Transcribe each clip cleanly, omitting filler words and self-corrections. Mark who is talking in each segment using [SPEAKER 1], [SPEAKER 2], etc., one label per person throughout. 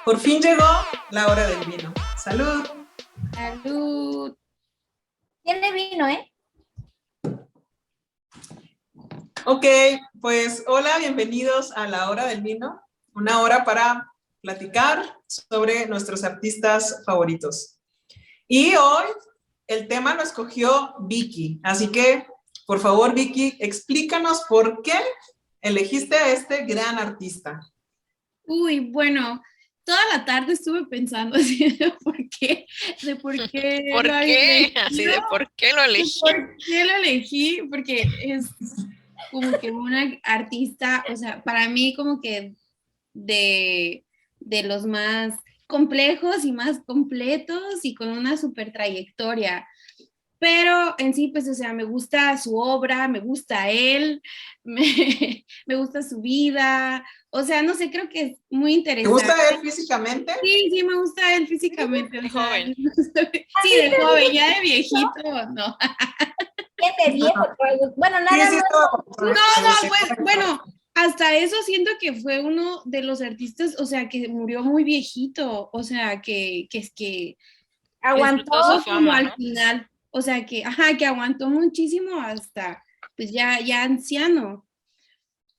[SPEAKER 1] Por fin llegó la hora del vino. ¡Salud!
[SPEAKER 2] Salud. Tiene vino, ¿eh?
[SPEAKER 1] Ok, pues hola, bienvenidos a la hora del vino. Una hora para platicar sobre nuestros artistas favoritos. Y hoy el tema lo escogió Vicky. Así que, por favor, Vicky, explícanos por qué elegiste a este gran artista.
[SPEAKER 2] Uy, bueno, toda la tarde estuve pensando así de por qué
[SPEAKER 3] ¿Por
[SPEAKER 2] lo había
[SPEAKER 3] qué?
[SPEAKER 2] elegido.
[SPEAKER 3] Así de ¿por qué lo elegí?
[SPEAKER 2] ¿Por qué lo elegí? Porque es como que una artista, o sea, para mí como que de los más complejos y más completos y con una super trayectoria. Pero en sí, pues, o sea, me gusta su obra, me gusta él, me gusta su vida, o sea, no sé, creo que es muy
[SPEAKER 1] ¿Te gusta
[SPEAKER 2] interesante.
[SPEAKER 1] él físicamente?
[SPEAKER 2] Sí, sí, me gusta él físicamente,
[SPEAKER 3] De
[SPEAKER 2] o sea,
[SPEAKER 3] joven.
[SPEAKER 2] sí, de joven, ya de viejito, no.
[SPEAKER 4] De viejo, bueno, nada
[SPEAKER 1] Sí,
[SPEAKER 4] más.
[SPEAKER 2] No, no, pues, bueno, hasta eso siento que fue uno de los artistas, o sea, que murió muy viejito, o sea, que es que
[SPEAKER 4] Aguantó.
[SPEAKER 3] Disfrutó su
[SPEAKER 2] como
[SPEAKER 3] fama,
[SPEAKER 2] al
[SPEAKER 3] ¿no?
[SPEAKER 2] final, o sea, que, ajá, que aguantó muchísimo hasta, pues ya anciano.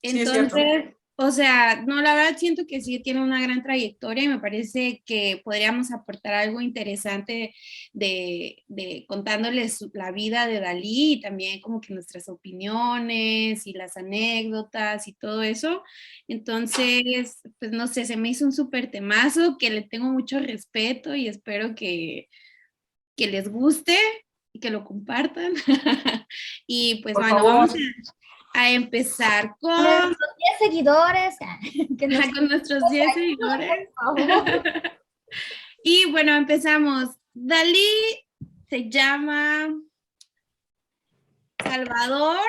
[SPEAKER 1] Sí, es cierto.
[SPEAKER 2] Entonces, o sea, no, la verdad siento que sí tiene una gran trayectoria y me parece que podríamos aportar algo interesante de contándoles la vida de Dalí y también como que nuestras opiniones y las anécdotas y todo eso. Entonces, pues no sé, se me hizo un súper temazo que le tengo mucho respeto y espero que les guste y que lo compartan. Y pues
[SPEAKER 1] Por
[SPEAKER 2] bueno,
[SPEAKER 1] favor.
[SPEAKER 2] vamos a empezar con,
[SPEAKER 4] Nuestros 10 seguidores. Que nos
[SPEAKER 2] con nuestros 10 seguidores.
[SPEAKER 4] por favor.
[SPEAKER 2] Y bueno, empezamos. Dalí se llama Salvador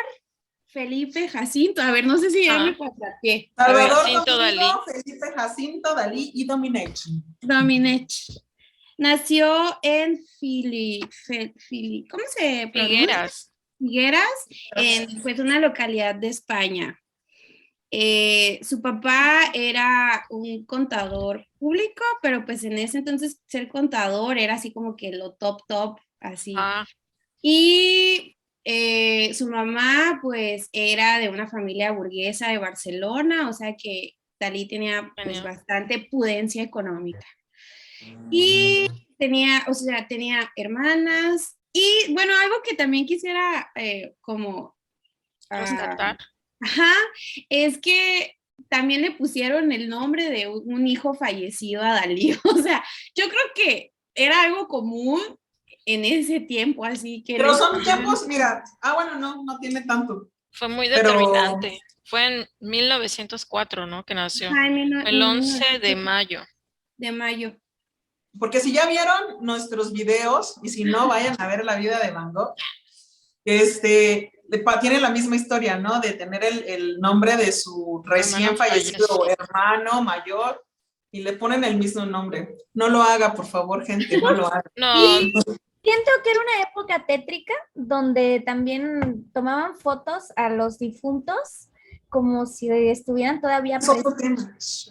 [SPEAKER 2] Felipe Jacinto. A ver, no sé si ya me contrapié. A ver,
[SPEAKER 1] Salvador
[SPEAKER 3] Jacinto
[SPEAKER 1] Domingo,
[SPEAKER 3] Dalí.
[SPEAKER 1] Felipe Jacinto, Dalí y Domenech.
[SPEAKER 2] Domenech. Nació en ¿cómo se pronuncia?
[SPEAKER 3] Figueras.
[SPEAKER 2] Figueras, en pues una localidad de España. Su papá era un contador público, pero pues en ese entonces ser contador era así como que lo top, así.
[SPEAKER 3] Ah,
[SPEAKER 2] Y su mamá pues era de una familia burguesa de Barcelona, o sea que Dalí tenía pues
[SPEAKER 3] genial.
[SPEAKER 2] bastante pudencia económica. Y tenía, o sea, tenía hermanas. Y bueno, algo que también quisiera como... ah,
[SPEAKER 3] Rescatar.
[SPEAKER 2] ajá, es que también le pusieron el nombre de un hijo fallecido a Dalí. O sea, yo creo que era algo común en ese tiempo, así que
[SPEAKER 1] Pero
[SPEAKER 2] les
[SPEAKER 1] son
[SPEAKER 2] pusieron...
[SPEAKER 1] tiempos, mira, bueno, no tiene tanto.
[SPEAKER 3] Fue muy
[SPEAKER 1] Pero,
[SPEAKER 3] determinante. Fue en 1904, ¿no? Que nació.
[SPEAKER 2] Ajá,
[SPEAKER 3] El 11 de mayo.
[SPEAKER 2] de mayo.
[SPEAKER 1] porque si ya vieron nuestros videos, y si no, vayan a ver la vida de Van Gogh, tiene la misma historia, ¿no? De tener el nombre de su recién
[SPEAKER 3] Hermano
[SPEAKER 1] fallecido
[SPEAKER 3] fallecido.
[SPEAKER 1] hermano mayor, y le ponen el mismo nombre. No lo haga, por favor, gente, no lo haga.
[SPEAKER 3] No,
[SPEAKER 4] Y siento que era una época tétrica donde también tomaban fotos a los difuntos como si estuvieran todavía
[SPEAKER 1] Es otro tema.
[SPEAKER 3] es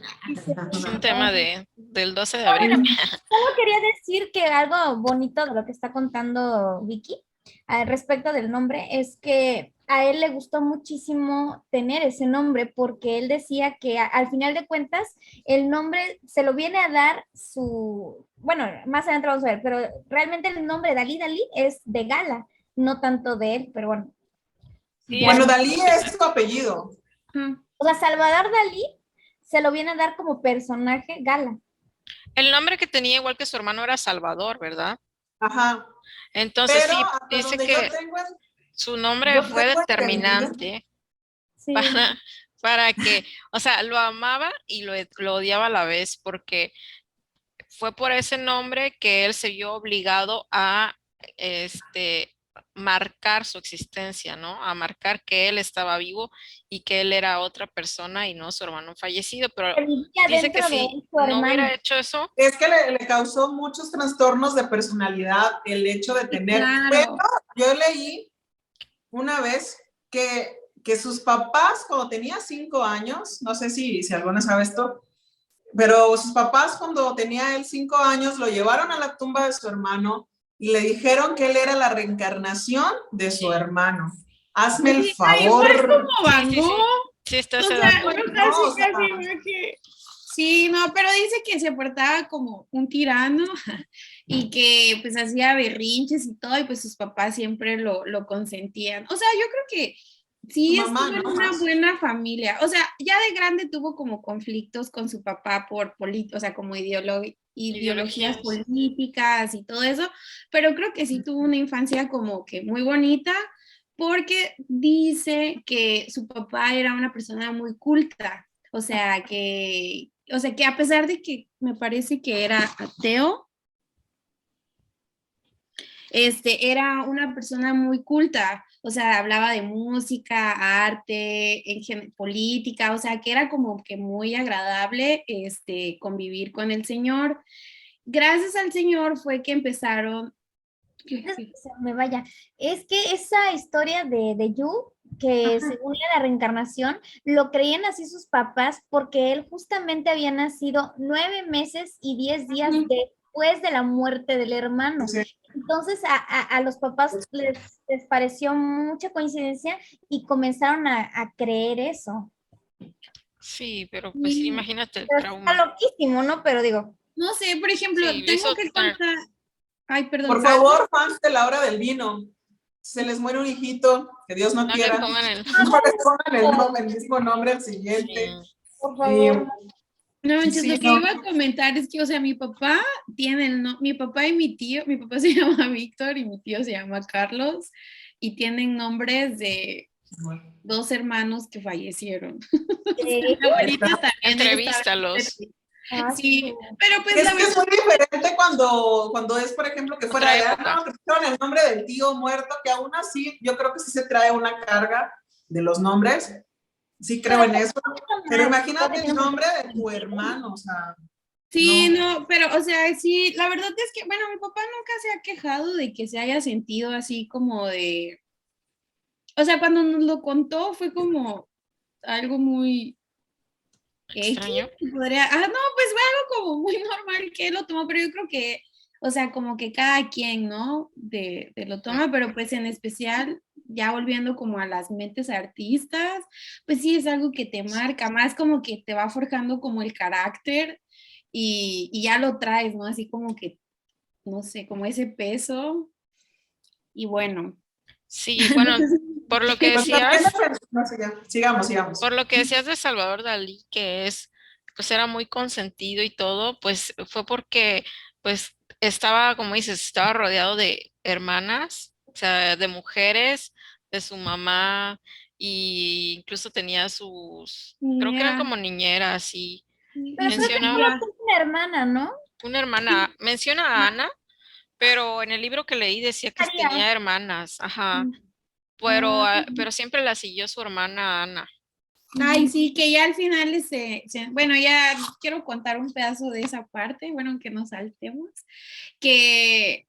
[SPEAKER 3] un tema del 12 de abril.
[SPEAKER 4] Bueno, solo quería decir que algo bonito de lo que está contando Vicky al respecto del nombre es que a él le gustó muchísimo tener ese nombre porque él decía que al final de cuentas el nombre se lo viene a dar su, bueno, más adelante vamos a ver, pero realmente el nombre Dalí Dalí es de Gala, no tanto de él, pero bueno.
[SPEAKER 3] Sí,
[SPEAKER 1] Bueno, Dalí es su apellido.
[SPEAKER 4] O sea, Salvador Dalí se lo viene a dar como personaje Gala.
[SPEAKER 3] el nombre que tenía igual que su hermano era Salvador, ¿verdad?
[SPEAKER 1] Ajá.
[SPEAKER 3] Entonces
[SPEAKER 1] Pero
[SPEAKER 3] sí,
[SPEAKER 1] hasta
[SPEAKER 3] dice
[SPEAKER 1] donde yo
[SPEAKER 3] que
[SPEAKER 1] tengo,
[SPEAKER 3] su nombre
[SPEAKER 1] yo
[SPEAKER 3] fue
[SPEAKER 1] tengo entendido.
[SPEAKER 3] determinante
[SPEAKER 4] Sí.
[SPEAKER 3] para que, o sea, lo amaba y lo odiaba a la vez, porque fue por ese nombre que él se vio obligado a marcar su existencia, ¿no? A marcar que él estaba vivo y que él era otra persona y no su hermano fallecido, pero
[SPEAKER 4] Que vivía
[SPEAKER 3] dice que
[SPEAKER 4] dentro de
[SPEAKER 3] si
[SPEAKER 4] su
[SPEAKER 3] no hubiera
[SPEAKER 4] hermano.
[SPEAKER 3] hecho eso,
[SPEAKER 1] Es que le causó muchos trastornos de personalidad el hecho de tener, pero
[SPEAKER 2] Claro.
[SPEAKER 1] yo leí una vez que sus papás, cuando tenía 5 años, no sé si alguna sabe esto, Pero sus papás, cuando tenía él 5 años, lo llevaron a la tumba de su hermano y le dijeron que él era la reencarnación de su hermano. Hazme el
[SPEAKER 2] Sí, ay, igual
[SPEAKER 1] favor.
[SPEAKER 2] como Van
[SPEAKER 3] Sí, sí, sí.
[SPEAKER 2] Gogh.
[SPEAKER 3] Sí, está
[SPEAKER 2] O
[SPEAKER 3] ese
[SPEAKER 2] sea,
[SPEAKER 3] dato.
[SPEAKER 2] yo
[SPEAKER 1] No, o
[SPEAKER 2] casi,
[SPEAKER 1] sea,
[SPEAKER 2] casi veo que... Sí, no, pero dice que se portaba como un tirano y que pues hacía berrinches y todo, y pues sus papás siempre lo consentían. O sea, yo creo que
[SPEAKER 1] su
[SPEAKER 2] sí
[SPEAKER 1] mamá,
[SPEAKER 2] estuvo en
[SPEAKER 1] ¿no?
[SPEAKER 2] una
[SPEAKER 1] Más.
[SPEAKER 2] buena familia. O sea, ya de grande tuvo como conflictos con su papá por o sea, como ideologías
[SPEAKER 3] Ideologías.
[SPEAKER 2] políticas y todo eso, pero creo que sí tuvo una infancia como que muy bonita porque dice que su papá era una persona muy culta, o sea que a pesar de que me parece que era ateo, era una persona muy culta, o sea, hablaba de música, arte, política, o sea, que era como que muy agradable, convivir con el señor. Gracias al señor fue que empezaron.
[SPEAKER 4] Antes de que se me vaya, es que esa historia de Yu, que según la reencarnación, lo creían así sus papás porque él justamente había nacido 9 meses y 10 días después de la muerte del hermano.
[SPEAKER 1] Sí.
[SPEAKER 4] Entonces a los papás les pareció mucha coincidencia y comenzaron a creer eso.
[SPEAKER 3] Sí, pero pues imagínate el
[SPEAKER 4] Pero está
[SPEAKER 3] trauma.
[SPEAKER 4] loquísimo, ¿no? Pero digo,
[SPEAKER 2] No sé, por ejemplo,
[SPEAKER 3] Sí, lo
[SPEAKER 2] tengo
[SPEAKER 3] hizo
[SPEAKER 2] que
[SPEAKER 3] tener.
[SPEAKER 2] contar. Ay, perdón.
[SPEAKER 1] Por favor, fans de la hora del vino, se les muere un hijito, que Dios no
[SPEAKER 3] No le
[SPEAKER 1] quiera.
[SPEAKER 3] pongan el.
[SPEAKER 1] No les pongan el mismo nombre al siguiente.
[SPEAKER 3] Sí.
[SPEAKER 4] por
[SPEAKER 1] Y,
[SPEAKER 4] favor.
[SPEAKER 2] No manches,
[SPEAKER 1] sí,
[SPEAKER 2] lo que
[SPEAKER 1] no.
[SPEAKER 2] iba a comentar es que, o sea, mi papá mi papá y mi tío, mi papá se llama Víctor y mi tío se llama Carlos y tienen nombres de 2 hermanos que fallecieron. Mi abuelita también
[SPEAKER 3] Entrevístalos.
[SPEAKER 2] Sí, pero pues
[SPEAKER 1] Es
[SPEAKER 2] la
[SPEAKER 1] que es
[SPEAKER 2] verdad,
[SPEAKER 1] muy diferente cuando es, por ejemplo, que fuera
[SPEAKER 3] Otra
[SPEAKER 1] de,
[SPEAKER 3] época.
[SPEAKER 1] no, que pusieron el nombre del tío muerto, que aún así yo creo que sí se trae una carga de los nombres. Sí creo en eso. Pero imagínate el nombre de tu hermano, o sea,
[SPEAKER 2] sí,
[SPEAKER 1] no.
[SPEAKER 2] no, pero, o sea, sí, la verdad es que, bueno, mi papá nunca se ha quejado de que se haya sentido así como de, o sea, cuando nos lo contó fue como algo muy X,
[SPEAKER 3] Extraño.
[SPEAKER 2] podría, no, pues fue algo como muy normal que él lo tomó, pero yo creo que, o sea, como que cada quien, ¿no? De lo toma, pero pues en especial, ya volviendo como a las mentes artistas, pues sí es algo que te marca, más como que te va forjando como el carácter y ya lo traes, ¿no? Así como que, no sé, como ese peso y bueno.
[SPEAKER 3] Sí, bueno, por lo que
[SPEAKER 1] Pues también
[SPEAKER 3] decías,
[SPEAKER 1] no sé, ya. Sigamos.
[SPEAKER 3] por lo que decías de Salvador Dalí, que pues era muy consentido y todo, pues fue porque, pues estaba, como dices, estaba rodeado de hermanas, o sea, de mujeres, de su mamá, y incluso tenía creo que eran
[SPEAKER 2] Niñera,
[SPEAKER 3] como niñeras, y
[SPEAKER 4] Pero creo que
[SPEAKER 3] menciona
[SPEAKER 4] solo tuvo una hermana, ¿no?
[SPEAKER 3] una hermana, menciona a Ana, pero en el libro que leí decía que
[SPEAKER 4] María.
[SPEAKER 3] tenía hermanas, ajá,
[SPEAKER 2] Ah,
[SPEAKER 3] pero siempre la siguió su hermana Ana.
[SPEAKER 2] ay, sí, que ya al final, bueno, ya quiero contar un pedazo de esa parte, bueno, que nos saltemos, que,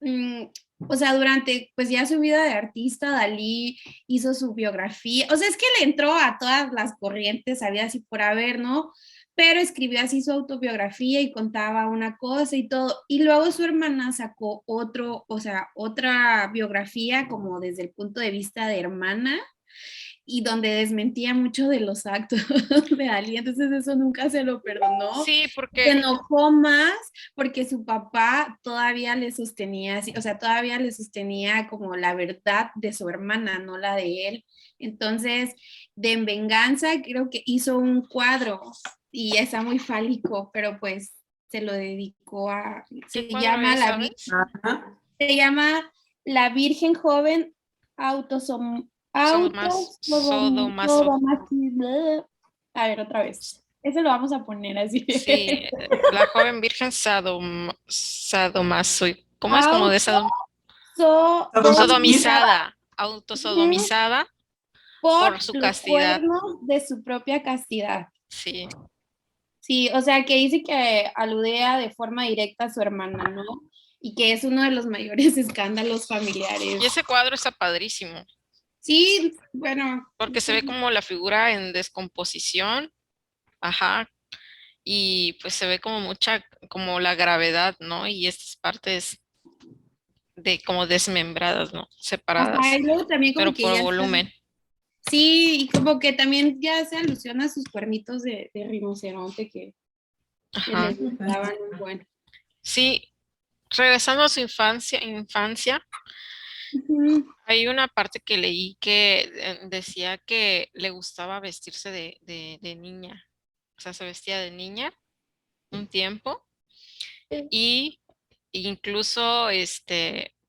[SPEAKER 2] mm, o sea, durante, pues ya su vida de artista, Dalí hizo su biografía, o sea, es que le entró a todas las corrientes, había así por haber, ¿no? Pero escribió así su autobiografía y contaba una cosa y todo, y luego su hermana sacó o sea, otra biografía como desde el punto de vista de hermana, y donde desmentía mucho de los actos de Ali, entonces eso nunca se lo perdonó.
[SPEAKER 3] Sí,
[SPEAKER 2] Se
[SPEAKER 3] porque
[SPEAKER 2] enojó más porque su papá todavía le sostenía, o sea, todavía le sostenía como la verdad de su hermana, no la de él. Entonces, de en venganza, creo que hizo un cuadro y está muy fálico, pero pues se lo dedicó
[SPEAKER 3] ¿qué cuadro es, sabes?
[SPEAKER 1] Ajá.
[SPEAKER 2] se llama La Virgen Joven autosom,
[SPEAKER 3] Sodomaso.
[SPEAKER 2] A ver, otra vez. Ese lo vamos a poner así.
[SPEAKER 3] Sí, la joven virgen sadomaso. ¿Cómo es como de
[SPEAKER 2] Autosodomizada
[SPEAKER 3] autosodomizada
[SPEAKER 2] por
[SPEAKER 3] por su
[SPEAKER 2] los
[SPEAKER 3] castidad?
[SPEAKER 2] cuernos de su propia castidad.
[SPEAKER 3] Sí.
[SPEAKER 2] Sí, o sea, que dice que aludea de forma directa a su hermana, ¿no? Y que es uno de los mayores escándalos familiares.
[SPEAKER 3] Y ese cuadro está padrísimo,
[SPEAKER 2] Sí, bueno.
[SPEAKER 3] porque se ve como la figura en descomposición, ajá, y pues se ve como mucha, como la gravedad, ¿no? Y estas partes de como desmembradas, ¿no?
[SPEAKER 2] Ajá,
[SPEAKER 3] Separadas,
[SPEAKER 2] y luego también como
[SPEAKER 3] pero
[SPEAKER 2] que
[SPEAKER 3] por
[SPEAKER 2] ya está,
[SPEAKER 3] volumen.
[SPEAKER 2] sí, y como que también ya se alusiona a sus cuernitos de rinoceronte que
[SPEAKER 3] Ajá.
[SPEAKER 2] les gustaban un buen.
[SPEAKER 3] Sí, regresando a su infancia,
[SPEAKER 2] Ujú.
[SPEAKER 3] hay una parte que leí que decía que le gustaba vestirse de niña. O sea, se vestía de niña un tiempo y incluso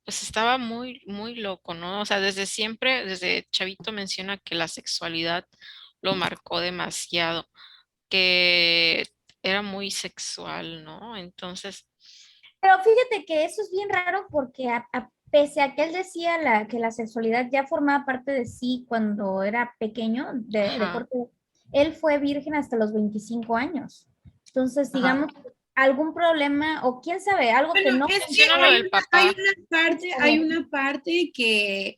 [SPEAKER 3] pues estaba muy, muy loco, ¿no? O sea, desde siempre, desde chavito menciona que la sexualidad lo marcó demasiado, que era muy sexual, ¿no? Entonces,
[SPEAKER 4] Pero fíjate que eso es bien raro porque pese a que él decía que la sexualidad ya formaba parte de sí cuando era pequeño, de
[SPEAKER 3] ajá.
[SPEAKER 4] corte, él fue virgen hasta los 25 años. Entonces,
[SPEAKER 1] Ajá.
[SPEAKER 4] digamos, algún problema o quién sabe, algo que
[SPEAKER 2] Bueno,
[SPEAKER 4] no...
[SPEAKER 2] es que
[SPEAKER 3] Menciona lo del papá.
[SPEAKER 2] hay una parte que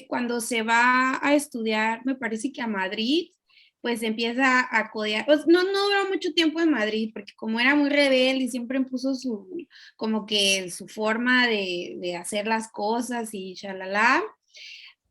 [SPEAKER 2] cuando se va a estudiar, me parece que a Madrid, pues empieza a codear, pues, no, no duró mucho tiempo en Madrid, porque como era muy rebelde y siempre impuso como que su forma de hacer las cosas y shalala,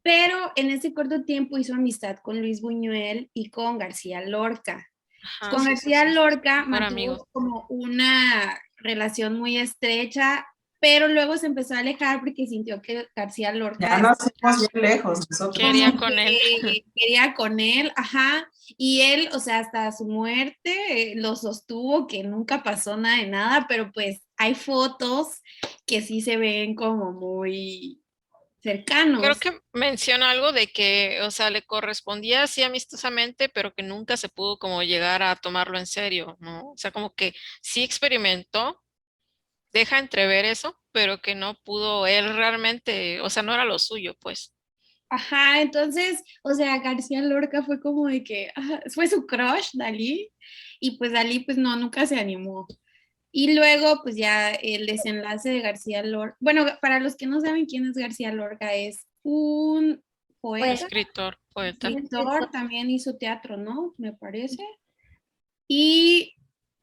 [SPEAKER 2] pero en ese corto tiempo hizo amistad con Luis Buñuel y con García Lorca.
[SPEAKER 3] Ajá,
[SPEAKER 2] Con
[SPEAKER 3] sí, sí,
[SPEAKER 2] García
[SPEAKER 3] sí.
[SPEAKER 2] Lorca
[SPEAKER 3] Mejor amigo.
[SPEAKER 2] mantuvo como una relación muy estrecha, pero luego se empezó a alejar porque sintió que García
[SPEAKER 1] Ya
[SPEAKER 2] Lorca
[SPEAKER 1] nos fuimos bien lejos nosotros.
[SPEAKER 3] Quería
[SPEAKER 2] como
[SPEAKER 3] con él.
[SPEAKER 2] que quería con él, ajá, y él, o sea, hasta su muerte lo sostuvo que nunca pasó nada de nada, pero pues hay fotos que sí se ven como muy
[SPEAKER 3] Creo
[SPEAKER 2] cercanos.
[SPEAKER 3] que menciona algo de que, o sea, le correspondía así amistosamente, pero que nunca se pudo como llegar a tomarlo en serio, ¿no? O sea, como que sí experimentó, deja entrever eso, pero que no pudo él realmente, o sea, no era lo suyo, pues.
[SPEAKER 2] Ajá, entonces, o sea, García Lorca fue como de que fue su crush, Dalí, y pues Dalí, pues no, nunca se animó. Y luego, pues ya el desenlace de García Lorca. Bueno, para los que no saben quién es García Lorca, es un
[SPEAKER 4] Pues,
[SPEAKER 2] poeta,
[SPEAKER 3] Escritor, poeta.
[SPEAKER 2] escritor, también hizo teatro, ¿no? Me parece. Y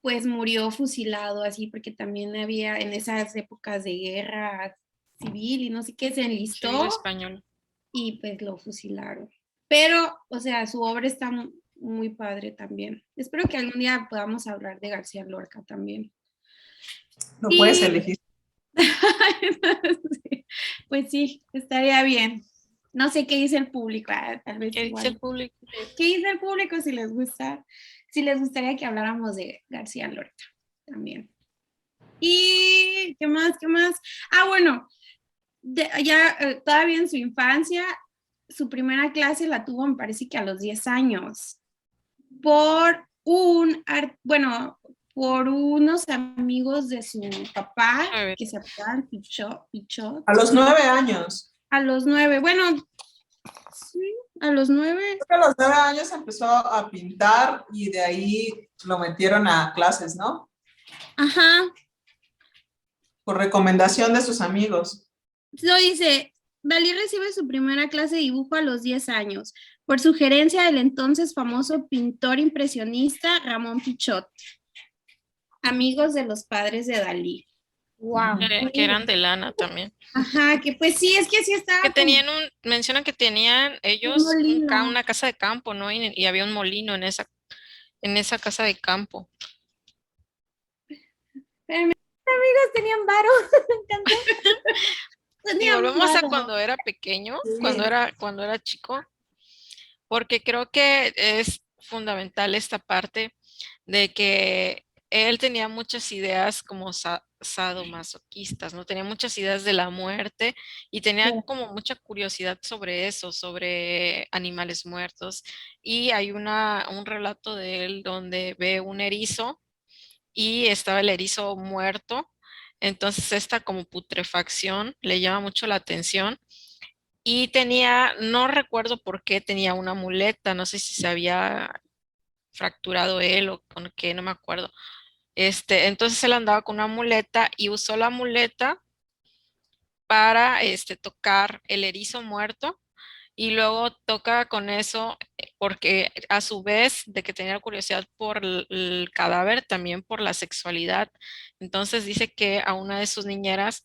[SPEAKER 2] pues murió fusilado así, porque también había en esas épocas de guerra civil y no sé qué, se
[SPEAKER 3] Civil
[SPEAKER 2] enlistó
[SPEAKER 3] español.
[SPEAKER 2] y pues lo fusilaron. Pero, o sea, su obra está muy padre también. Espero que algún día podamos hablar de García Lorca también.
[SPEAKER 1] Lo puedes
[SPEAKER 2] Y
[SPEAKER 1] elegir.
[SPEAKER 2] pues sí, estaría bien. No sé qué dice el público, tal vez
[SPEAKER 3] ¿Qué dice el
[SPEAKER 2] igual.
[SPEAKER 3] público?
[SPEAKER 2] ¿Qué dice el público si les gusta? Si les gustaría que habláramos de García Lorca también. ¿Y qué más? ¿Qué más? Ah, bueno, ya todavía en su infancia, su primera clase la tuvo, me parece que a los 10 años, por bueno, por unos amigos de su papá
[SPEAKER 3] A ver,
[SPEAKER 2] que se apodaban Pichot,
[SPEAKER 1] A los 9 años.
[SPEAKER 2] a los 9, bueno, sí, a los 9,
[SPEAKER 1] Creo que a los 9 años empezó a pintar y de ahí lo metieron a clases, ¿no?
[SPEAKER 2] ajá,
[SPEAKER 1] Por recomendación de sus amigos.
[SPEAKER 2] lo dice, Dalí recibe su primera clase de dibujo a los 10 años, por sugerencia del entonces famoso pintor impresionista Ramón Pichot, amigos de los padres de Dalí.
[SPEAKER 4] wow.
[SPEAKER 3] que eran de lana también.
[SPEAKER 2] Ajá, que pues sí, es que sí
[SPEAKER 3] Que
[SPEAKER 2] estaba como
[SPEAKER 3] tenían mencionan que tenían
[SPEAKER 2] un
[SPEAKER 3] ellos
[SPEAKER 2] molino.
[SPEAKER 3] una casa de campo, ¿no? Y había un molino en esa casa de campo.
[SPEAKER 2] Espérame,
[SPEAKER 4] Amigos tenían varo, me encantó.
[SPEAKER 3] Si
[SPEAKER 2] tenían
[SPEAKER 3] volvemos a
[SPEAKER 2] varo.
[SPEAKER 3] cuando era pequeño,
[SPEAKER 1] Sí.
[SPEAKER 3] cuando era chico, porque creo que es fundamental esta parte de que él tenía muchas ideas como sadomasoquistas, ¿no? Tenía muchas ideas de la muerte y tenía como mucha curiosidad sobre eso, sobre animales muertos. Y hay un relato de él donde ve un erizo y estaba el erizo muerto. Entonces esta como putrefacción le llama mucho la atención y tenía, no recuerdo por qué, tenía una muleta, no sé si se había fracturado él o con qué, no me acuerdo. Entonces él andaba con una muleta y usó la muleta para tocar el erizo muerto y luego toca con eso porque a su vez de que tenía curiosidad por el cadáver, también por la sexualidad. Entonces dice que a una de sus niñeras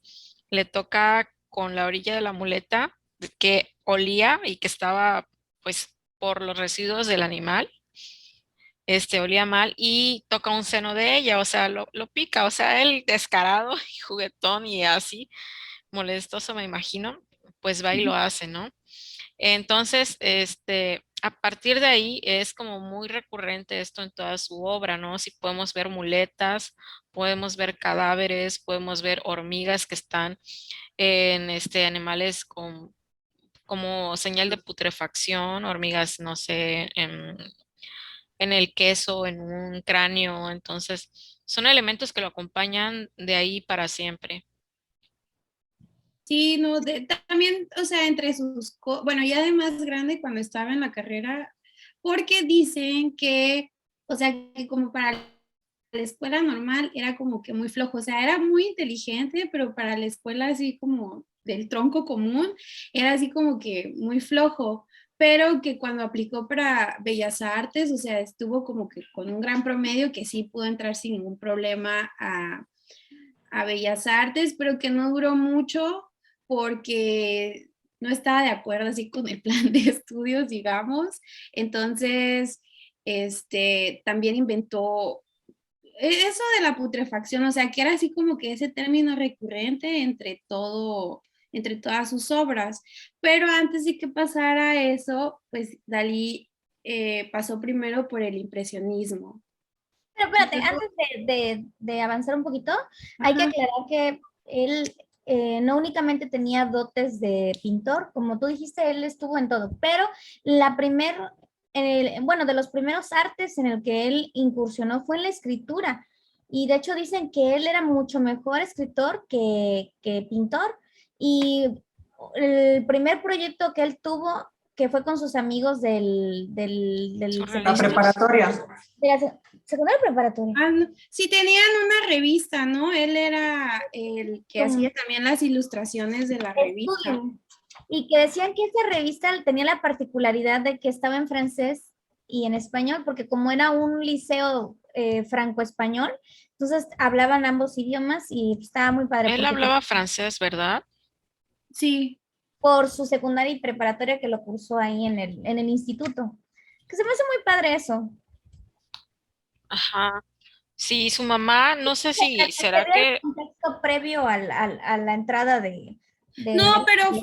[SPEAKER 3] le toca con la orilla de la muleta que olía y que estaba pues por los residuos del animal, olía mal y toca un seno de ella, o sea, lo pica, o sea, él descarado y juguetón y así, molestoso me imagino, pues va y lo hace, ¿no? Entonces, a partir de ahí es como muy recurrente esto en toda su obra, ¿no? Si podemos ver muletas, podemos ver cadáveres, podemos ver hormigas que están en animales como señal de putrefacción, hormigas, no sé, en el queso, en un cráneo, entonces son elementos que lo acompañan de ahí para siempre.
[SPEAKER 2] Sí, no, también, o sea, entre bueno, ya de más grande cuando estaba en la carrera, porque dicen que, o sea, que como para la escuela normal era como que muy flojo, o sea, era muy inteligente, pero para la escuela así como del tronco común, era así como que muy flojo, pero que cuando aplicó para Bellas Artes, o sea, estuvo como que con un gran promedio que sí pudo entrar sin ningún problema a Bellas Artes, pero que no duró mucho porque no estaba de acuerdo así con el plan de estudios, digamos. Entonces, también inventó eso de la putrefacción, o sea, que era así como que ese término recurrente entre todas sus obras. Pero antes de que pasara eso, pues Dalí pasó primero por el impresionismo.
[SPEAKER 4] Pero espérate, antes de avanzar un poquito, hay que
[SPEAKER 2] Ajá.
[SPEAKER 4] aclarar que él no únicamente tenía dotes de pintor, como tú dijiste, él estuvo en todo, pero bueno, de los primeros artes en el que él incursionó fue en la escritura. Y de hecho dicen que él era mucho mejor escritor que pintor. Y el primer proyecto que él tuvo, que fue con sus amigos
[SPEAKER 1] La
[SPEAKER 3] Surrealistas.
[SPEAKER 1] preparatoria.
[SPEAKER 4] de la secundaria preparatoria.
[SPEAKER 2] Ah, no. Sí, tenían una revista, ¿no? Él era el que hacía también las ilustraciones de la revista.
[SPEAKER 4] Estudian. Y que decían que esta revista tenía la particularidad de que estaba en francés y en español, porque como era un liceo franco-español, entonces hablaban ambos idiomas y estaba muy padre.
[SPEAKER 3] Él
[SPEAKER 4] Porque
[SPEAKER 3] hablaba francés, ¿verdad?
[SPEAKER 2] Sí.
[SPEAKER 4] por su secundaria y preparatoria que lo cursó ahí en el instituto. Que se me hace muy padre eso.
[SPEAKER 3] Ajá. Sí, su mamá, no sé si
[SPEAKER 4] Que
[SPEAKER 3] será
[SPEAKER 4] vea el
[SPEAKER 3] que
[SPEAKER 4] contexto previo a la entrada
[SPEAKER 2] No, pero
[SPEAKER 1] Sí.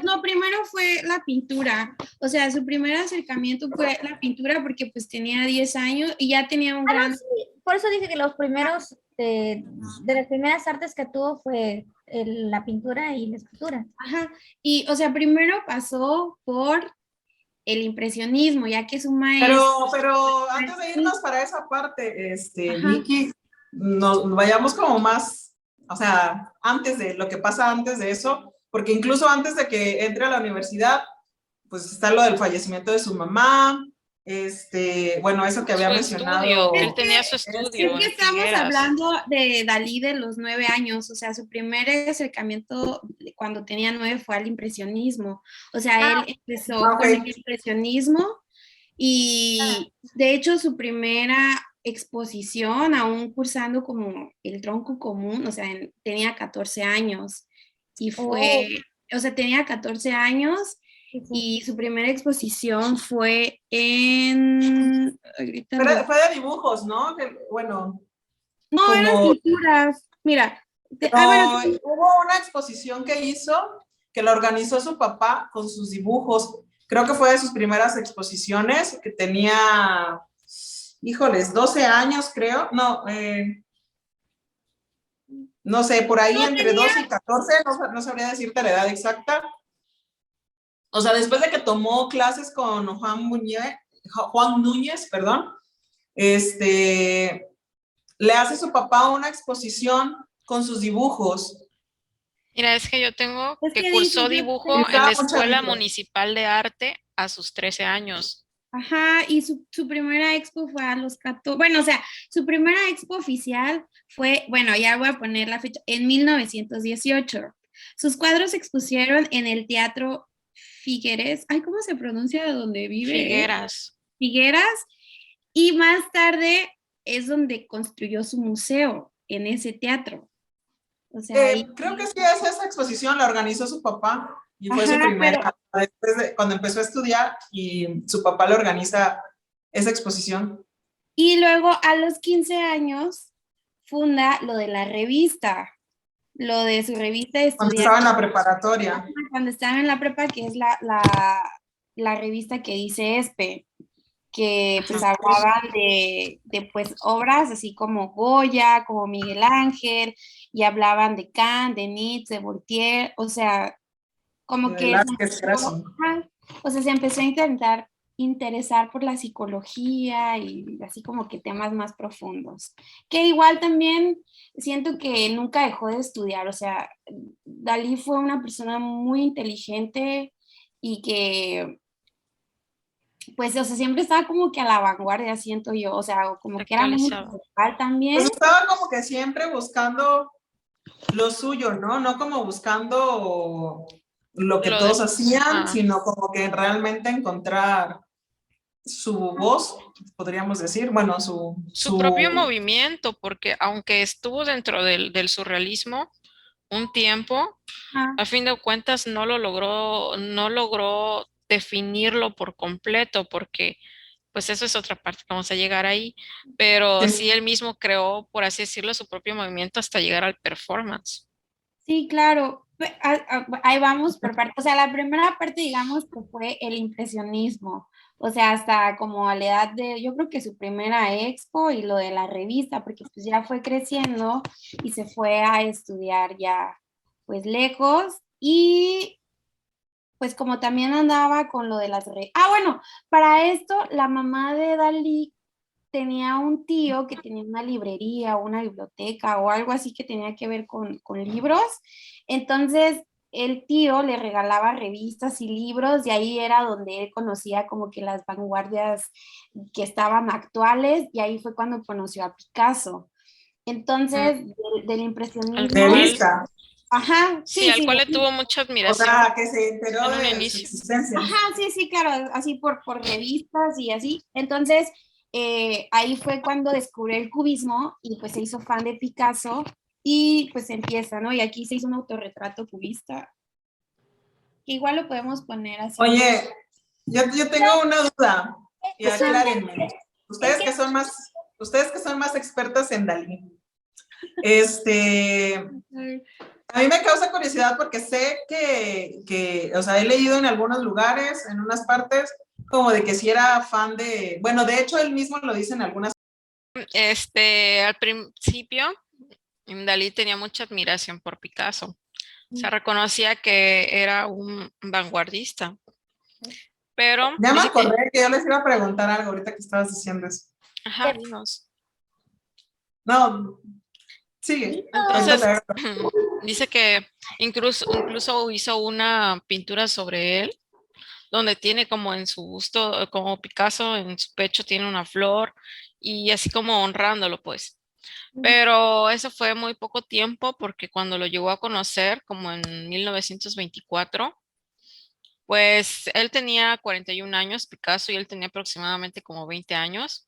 [SPEAKER 2] no, primero fue la pintura. O sea, su primer acercamiento fue la pintura porque pues tenía 10 años y ya tenía un gran...
[SPEAKER 4] Sí, por eso dije que los primeros, de las primeras artes que tuvo fue la pintura y la escultura.
[SPEAKER 2] Ajá. Y, o sea, primero pasó por el impresionismo, ya que su maestro...
[SPEAKER 1] Pero antes de irnos para esa parte,
[SPEAKER 2] Ajá.
[SPEAKER 1] Vicky, nos vayamos como más, o sea, antes de lo que pasa antes de eso, porque incluso antes de que entre a la universidad, pues está lo del fallecimiento de su mamá, bueno, eso que había
[SPEAKER 3] su
[SPEAKER 1] mencionado.
[SPEAKER 3] estudio, que él
[SPEAKER 2] Es
[SPEAKER 3] tenía su
[SPEAKER 2] Es
[SPEAKER 3] estudio
[SPEAKER 2] que
[SPEAKER 3] en
[SPEAKER 2] estamos
[SPEAKER 3] Figueras.
[SPEAKER 2] hablando de Dalí de los 9 años, o sea, su primer acercamiento cuando tenía 9 fue al impresionismo, o sea, él empezó
[SPEAKER 1] Ok.
[SPEAKER 2] con el impresionismo y de hecho su primera exposición, aún cursando como el tronco común, o sea, tenía 14 años y
[SPEAKER 4] Oh,
[SPEAKER 2] o sea, tenía 14 años
[SPEAKER 4] sí, sí.
[SPEAKER 2] y su primera exposición fue en... ahorita
[SPEAKER 1] Fue de dibujos, ¿no? Bueno,
[SPEAKER 2] No, eran
[SPEAKER 1] como
[SPEAKER 2] pinturas. Mira, bueno,
[SPEAKER 1] no, hubo una exposición que hizo, que la organizó su papá con sus dibujos. Creo que fue de sus primeras exposiciones, que tenía, híjoles, 12 años, creo. No, no sé, por ahí
[SPEAKER 2] no
[SPEAKER 1] entre
[SPEAKER 2] tenía,
[SPEAKER 1] 12 y 14, no sabría decirte la edad exacta. O sea, después de que tomó clases con Juan Núñez, perdón, le hace su papá una exposición con sus dibujos.
[SPEAKER 3] Mira, es que yo tengo
[SPEAKER 2] es
[SPEAKER 3] que
[SPEAKER 2] que dice,
[SPEAKER 3] cursó
[SPEAKER 2] yo
[SPEAKER 3] dibujo en
[SPEAKER 1] Estaba
[SPEAKER 3] la
[SPEAKER 1] muy
[SPEAKER 3] Escuela
[SPEAKER 1] chavito.
[SPEAKER 3] Municipal de Arte a sus 13 años.
[SPEAKER 2] ajá, y su primera expo fue a los 14, bueno, o sea, su primera expo oficial fue, bueno, ya voy a poner la fecha, en 1918. Sus cuadros se expusieron en el Teatro Figueres, ay, ¿cómo se pronuncia de donde vive?
[SPEAKER 3] Figueras.
[SPEAKER 2] Figueras, y más tarde es donde construyó su museo, en ese teatro. O sea,
[SPEAKER 1] creo que sí, esa exposición la organizó su papá y fue su
[SPEAKER 2] ajá,
[SPEAKER 1] primera, cuando empezó a estudiar y su papá le organiza esa exposición.
[SPEAKER 2] y luego a los 15 años funda lo de la revista, lo de su revista de
[SPEAKER 1] Cuando
[SPEAKER 2] estudiantes.
[SPEAKER 1] estaba en la preparatoria.
[SPEAKER 2] Cuando estaba en la prepa, que es la revista que dice ESPE, que pues hablaban de pues obras así como Goya, como Miguel Ángel, y hablaban de Kant, de Nietzsche, de Voltaire, o sea, como
[SPEAKER 1] De
[SPEAKER 2] que
[SPEAKER 1] Velázquez, gracias.
[SPEAKER 2] o sea, se empezó a intentar interesar por la psicología y así como que temas más profundos. Que igual también siento que nunca dejó de estudiar, o sea, Dalí fue una persona muy inteligente y que, pues, o sea, siempre estaba como que a la vanguardia, siento yo, o sea, como que era muy
[SPEAKER 3] Actualizado.
[SPEAKER 2] intelectual también.
[SPEAKER 1] Pues estaba como que siempre buscando lo suyo, ¿no? No como buscando lo que
[SPEAKER 3] Lo
[SPEAKER 1] todos
[SPEAKER 3] de-
[SPEAKER 1] hacían,
[SPEAKER 3] ajá.
[SPEAKER 1] sino como que realmente encontrar su voz, podríamos decir, bueno,
[SPEAKER 3] Su propio movimiento, porque aunque estuvo dentro del surrealismo un tiempo,
[SPEAKER 2] Ajá.
[SPEAKER 3] a fin de cuentas no logró definirlo por completo, porque pues eso es otra parte, vamos a llegar ahí, pero sí él mismo creó, por así decirlo, su propio movimiento hasta llegar al performance.
[SPEAKER 2] Sí, claro. Ahí vamos por parte. O sea, la primera parte, digamos, que fue el impresionismo. O sea, hasta como a la edad de, yo creo que su primera expo y lo de la revista, porque pues ya fue creciendo y se fue a estudiar ya, pues lejos. Y pues como también andaba con lo de las... bueno, para esto, la mamá de Dalí tenía un tío que tenía una librería o una biblioteca o algo así que tenía que ver con libros. Entonces, el tío le regalaba revistas y libros y ahí era donde él conocía como que las vanguardias que estaban actuales y ahí fue cuando conoció a Picasso. Entonces, del
[SPEAKER 3] Al
[SPEAKER 2] impresionismo,
[SPEAKER 1] de
[SPEAKER 3] cual,
[SPEAKER 1] vista,
[SPEAKER 2] ajá,
[SPEAKER 3] sí,
[SPEAKER 2] sí,
[SPEAKER 3] al
[SPEAKER 2] sí,
[SPEAKER 3] cual le tuvo mucha
[SPEAKER 1] o
[SPEAKER 3] admiración
[SPEAKER 1] sea, que se enteró
[SPEAKER 3] en un
[SPEAKER 1] de su
[SPEAKER 3] inicio.
[SPEAKER 1] existencia.
[SPEAKER 2] ajá, sí, sí, claro, así por revistas y así. Entonces, ahí fue cuando descubrió el cubismo y pues se hizo fan de Picasso y pues empieza, ¿no? Y aquí se hizo un autorretrato cubista, que igual lo podemos poner así.
[SPEAKER 1] Oye, yo tengo una duda y
[SPEAKER 4] Es un-
[SPEAKER 1] aclárenme.
[SPEAKER 4] es que
[SPEAKER 1] Ustedes que son más expertas en Dalí. A mí me causa curiosidad porque sé o sea, he leído en algunos lugares, en unas partes, como de que si era fan de, bueno, de hecho él mismo lo dice en algunas.
[SPEAKER 3] Al principio, Dalí tenía mucha admiración por Picasso. Se reconocía que era un vanguardista, pero
[SPEAKER 1] Ya me
[SPEAKER 3] dice que,
[SPEAKER 1] acordé que yo les iba a preguntar algo ahorita que estabas diciendo eso.
[SPEAKER 3] ajá, dinos.
[SPEAKER 1] No, sigue.
[SPEAKER 3] Entonces, dice que incluso hizo una pintura sobre él, donde tiene como en su busto, como Picasso, en su pecho tiene una flor y así como honrándolo, pues. Pero eso fue muy poco tiempo porque cuando lo llegó a conocer, como en 1924, pues él tenía 41 años, Picasso, y él tenía aproximadamente como 20 años.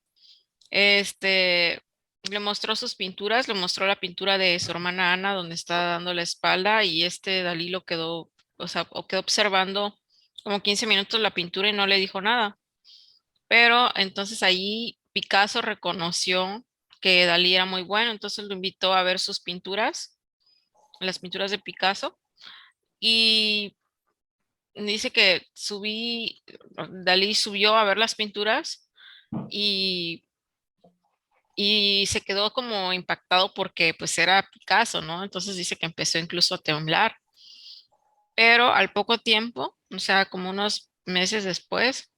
[SPEAKER 3] Este, le mostró sus pinturas, le mostró la pintura de su hermana Ana, donde está dando la espalda, y Dalí lo quedó, o sea, o quedó observando como 15 minutos la pintura y no le dijo nada. Pero entonces ahí Picasso reconoció que Dalí era muy bueno, entonces lo invitó a ver sus pinturas, las pinturas de Picasso, y dice que Dalí subió a ver las pinturas y, y se quedó como impactado porque pues era Picasso, ¿no? Entonces dice que empezó incluso a temblar, pero al poco tiempo, o sea, como unos meses después,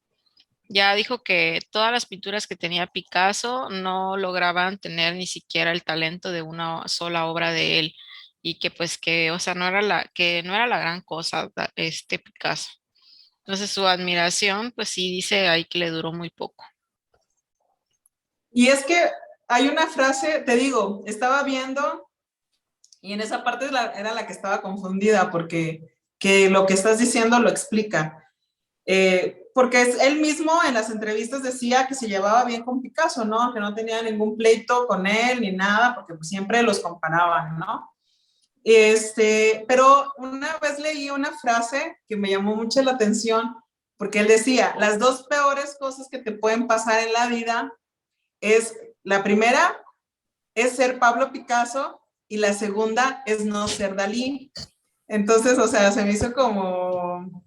[SPEAKER 3] ya dijo que todas las pinturas que tenía Picasso no lograban tener ni siquiera el talento de una sola obra de él y que pues que, o sea, que no era la gran cosa Picasso. Entonces su admiración, pues sí dice ahí que le duró muy poco.
[SPEAKER 1] Y es que hay una frase, te digo, estaba viendo y en esa parte era la que estaba confundida porque que lo que estás diciendo lo explica. porque él mismo en las entrevistas decía que se llevaba bien con Picasso, ¿no? Que no tenía ningún pleito con él ni nada, porque pues siempre los comparaban, ¿no? Pero una vez leí una frase que me llamó mucho la atención, porque él decía, las dos peores cosas que te pueden pasar en la vida es, la primera es ser Pablo Picasso y la segunda es no ser Dalí. Entonces, o sea, se me hizo como,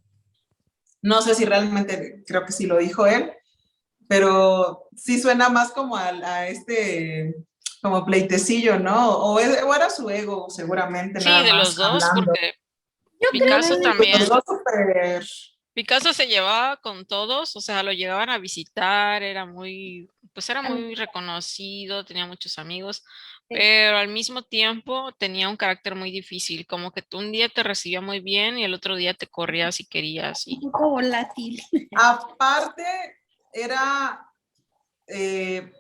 [SPEAKER 1] no sé si realmente, creo que sí lo dijo él, pero sí suena más como como pleitecillo, ¿no? O era su ego, seguramente,
[SPEAKER 3] Sí,
[SPEAKER 1] nada
[SPEAKER 3] de los
[SPEAKER 1] más
[SPEAKER 3] dos,
[SPEAKER 1] hablando.
[SPEAKER 3] porque
[SPEAKER 4] Yo creo
[SPEAKER 3] Picasso
[SPEAKER 4] que
[SPEAKER 1] Los
[SPEAKER 3] también.
[SPEAKER 1] dos súper.
[SPEAKER 3] Picasso se llevaba con todos, o sea, lo llegaban a visitar, pues era muy reconocido, tenía muchos amigos, pero al mismo tiempo tenía un carácter muy difícil, como que tú un día te recibía muy bien y el otro día te corría si querías.
[SPEAKER 2] Un poco volátil.
[SPEAKER 1] Aparte, era, eh,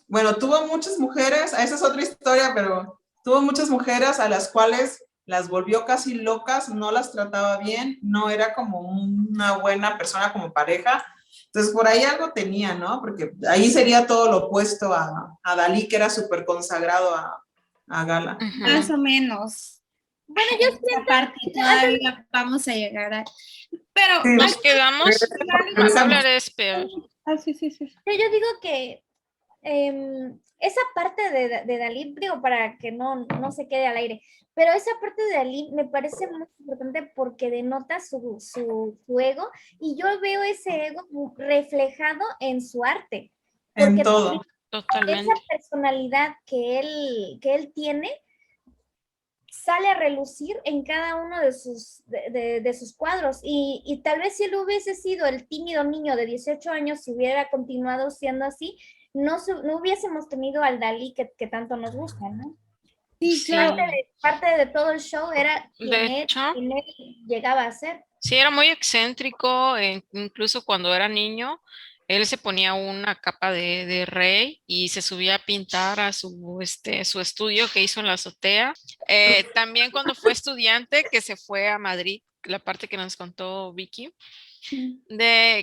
[SPEAKER 1] bueno, tuvo muchas mujeres, esa es otra historia, pero tuvo muchas mujeres a las cuales las volvió casi locas, no las trataba bien, no era como una buena persona como pareja. Entonces, por ahí algo tenía, ¿no? Porque ahí sería todo lo opuesto a Dalí, que era súper consagrado a Gala.
[SPEAKER 2] Más o menos.
[SPEAKER 4] Bueno, yo
[SPEAKER 2] Esta parte todavía vamos a llegar a... Pero
[SPEAKER 1] Sí,
[SPEAKER 3] Nos quedamos,
[SPEAKER 1] revisamos.
[SPEAKER 3] hablar es peor.
[SPEAKER 2] sí, sí, sí.
[SPEAKER 4] yo digo que esa parte de Dalí, digo, para que no se quede al aire, pero esa parte de Dalí me parece muy importante porque denota su ego y yo veo ese ego reflejado en su arte,
[SPEAKER 1] En
[SPEAKER 4] porque
[SPEAKER 1] todo.
[SPEAKER 4] esa
[SPEAKER 3] Totalmente.
[SPEAKER 4] personalidad que él tiene sale a relucir en cada uno de sus cuadros y tal vez si él hubiese sido el tímido niño de 18 años, si hubiera continuado siendo así, no hubiésemos tenido al Dalí que tanto nos gusta, ¿no?
[SPEAKER 2] Sí, claro.
[SPEAKER 4] Parte de todo el show era
[SPEAKER 3] De hecho,
[SPEAKER 4] quien él llegaba a ser.
[SPEAKER 3] sí, era muy excéntrico, incluso cuando era niño, él se ponía una capa de rey y se subía a pintar a su estudio que hizo en la azotea. También cuando fue estudiante, que se fue a Madrid, la parte que nos contó Vicky,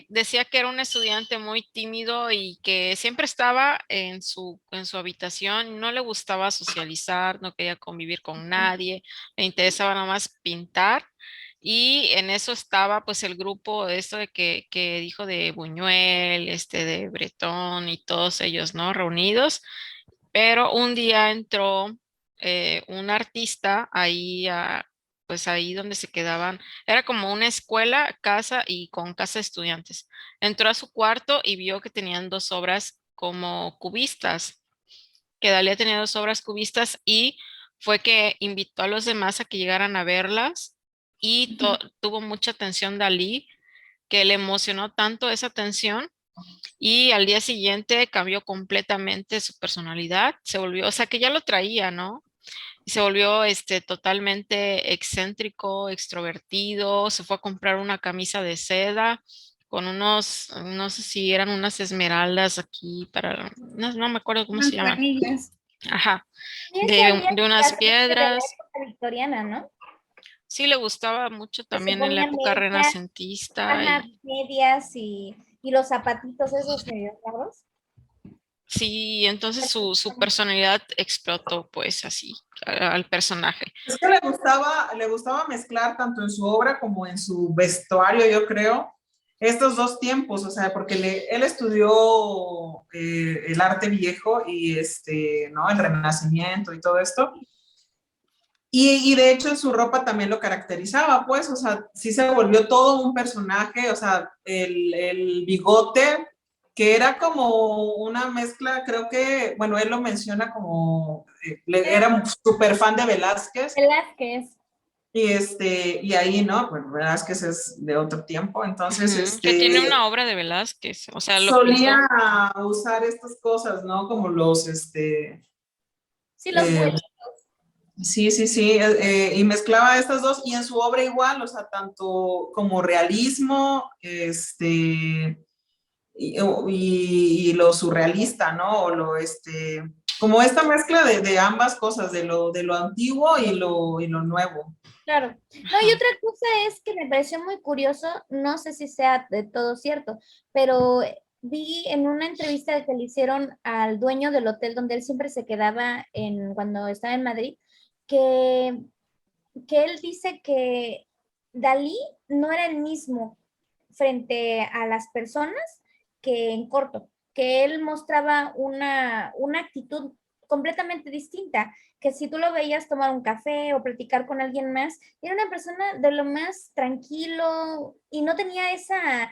[SPEAKER 3] decía que era un estudiante muy tímido y que siempre estaba en su habitación, no le gustaba socializar, no quería convivir con nadie, le interesaba nada más pintar. Y en eso estaba pues el grupo de esto que dijo de Buñuel, de Bretón y todos ellos, ¿no? Reunidos. Pero un día entró un artista ahí, pues ahí donde se quedaban, era como una escuela, casa y con casa de estudiantes. Entró a su cuarto y vio que tenían dos obras como cubistas, que Dalí tenía dos obras cubistas y fue que invitó a los demás a que llegaran a verlas y tuvo mucha atención Dalí, que le emocionó tanto esa atención y al día siguiente cambió completamente su personalidad, se volvió, o sea que ya lo traía, ¿no? Y se volvió totalmente excéntrico, extrovertido, se fue a comprar una camisa de seda con no sé si eran unas esmeraldas aquí no me acuerdo cómo se llaman.
[SPEAKER 2] Manzanillas.
[SPEAKER 3] Ajá,
[SPEAKER 4] Y es que había
[SPEAKER 3] de unas
[SPEAKER 4] de la
[SPEAKER 3] piedras.
[SPEAKER 4] época victoriana, ¿no?
[SPEAKER 3] Sí, le gustaba mucho
[SPEAKER 4] Que se
[SPEAKER 3] también en la
[SPEAKER 4] ponía
[SPEAKER 3] época
[SPEAKER 4] medias,
[SPEAKER 3] renacentista
[SPEAKER 4] medias y los zapatitos esos medio raros.
[SPEAKER 3] sí, entonces su personalidad explotó pues así al personaje.
[SPEAKER 1] Es que le gustaba mezclar tanto en su obra como en su vestuario, yo creo, estos dos tiempos, o sea, porque él estudió el arte viejo y ¿no? El Renacimiento y todo esto. Y de hecho en su ropa también lo caracterizaba, pues, o sea, sí se volvió todo un personaje, o sea, el bigote, que era como una mezcla, creo que, bueno, él lo menciona como, era súper fan de Velázquez,
[SPEAKER 4] Velázquez.
[SPEAKER 1] y ahí, ¿no? Bueno, Velázquez es de otro tiempo, entonces,
[SPEAKER 3] Que tiene una obra de Velázquez, o sea, lo
[SPEAKER 1] solía
[SPEAKER 3] pintó.
[SPEAKER 1] usar estas cosas, ¿no? Como
[SPEAKER 4] Sí, los
[SPEAKER 1] eh,
[SPEAKER 4] vuelos.
[SPEAKER 1] sí, y mezclaba estas dos, y en su obra igual, o sea, tanto como realismo, y lo surrealista, ¿no? O como esta mezcla de ambas cosas, de lo antiguo y lo nuevo.
[SPEAKER 4] Claro. No, y otra cosa es que me pareció muy curioso, no sé si sea de todo cierto, pero vi en una entrevista que le hicieron al dueño del hotel donde él siempre se quedaba cuando estaba en Madrid, que, que él dice que Dalí no era el mismo frente a las personas que en corto, que él mostraba una actitud completamente distinta, que si tú lo veías tomar un café o platicar con alguien más, era una persona de lo más tranquilo y no tenía esa